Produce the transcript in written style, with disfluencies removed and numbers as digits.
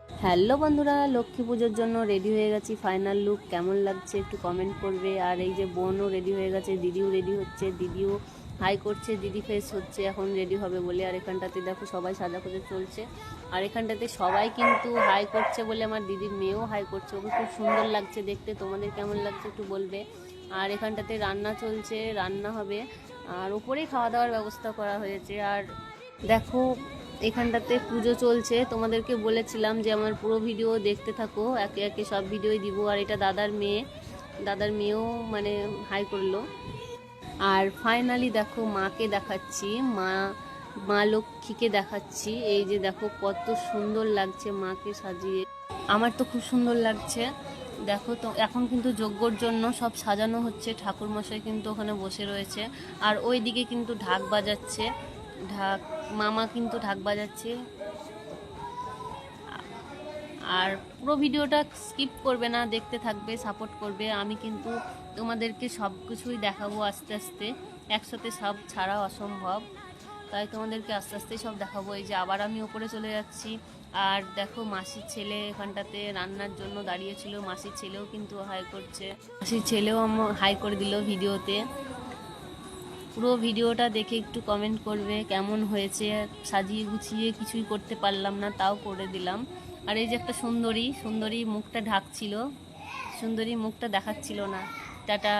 Hello বন্ধুরা, লক্ষ্মী পুজোর জন্য রেডি হয়ে গেছি। ফাইনাল লুক কেমন লাগছে একটু কমেন্ট করবে। আর এই যে বোনও রেডি হয়ে গেছে, দিদিও রেডি হচ্ছে, দিদিও হাই করছে, দিদি ফেস হচ্ছে এখন রেডি হবে বলে। আর এখানটাতে দেখো সবাই সাজাগুজো চলছে। আর এখানটাতে সবাই কিন্তু হাই করছে বলে আমার দিদির মেয়েও হাই করছে, ওকে খুব সুন্দর লাগছে দেখতে। তোমাদের কেমন লাগছে একটু বলবে। আর এখানটাতে রান্না চলছে, রান্না হবে। আর উপরেই খাওয়া দাওয়ার ব্যবস্থা করা হয়েছে। আর দেখো এখানটাতে পুজো চলছে, তোমাদেরকে বলেছিলাম যে আমার পুরো ভিডিও দেখতে থাকো, একে একে সব ভিডিওই দিব। আর এটা দাদার মেয়েও মানে হাই করলো। আর ফাইনালি দেখো মাকে দেখাচ্ছি, মা লক্ষ্মীকে দেখাচ্ছি। এই যে দেখো কত সুন্দর লাগছে মাকে সাজিয়ে, আমার তো খুব সুন্দর লাগছে। দেখো তো এখন কিন্তু যজ্ঞর জন্য সব সাজানো হচ্ছে, ঠাকুরমশাই কিন্তু ওখানে বসে রয়েছে। আর ওই দিকে কিন্তু ঢাক বাজাচ্ছে, মামা কিন্তু ঢাক বাজাচ্ছে। আর পুরো ভিডিওটা স্কিপ করবে না, দেখতে থাকবে, সাপোর্ট করবে। আমি কিন্তু তোমাদেরকে সব কিছুই দেখাবো আস্তে আস্তে, একসাথে সব ছাড়া অসম্ভব, তাই তোমাদেরকে আস্তে আস্তে সব দেখাবো। এই যে আবার আমি ওপরে চলে যাচ্ছি। আর দেখো মাসির ছেলে এখানটাতে রান্নার জন্য দাঁড়িয়েছিল, মাসির ছেলেও কিন্তু হাই করছে, মাসির ছেলেও হাই করে দিল ভিডিওতে। পুরো ভিডিওটা দেখে একটু কমেন্ট করবে কেমন হয়েছে। সাজিয়ে গুছিয়ে কিছুই করতে পারলাম না, তাও করে দিলাম। আর এই যে একটা সুন্দরী মুখটা ঢাকছিল, সুন্দরী মুখটা দেখাচ্ছিল না। টাটা।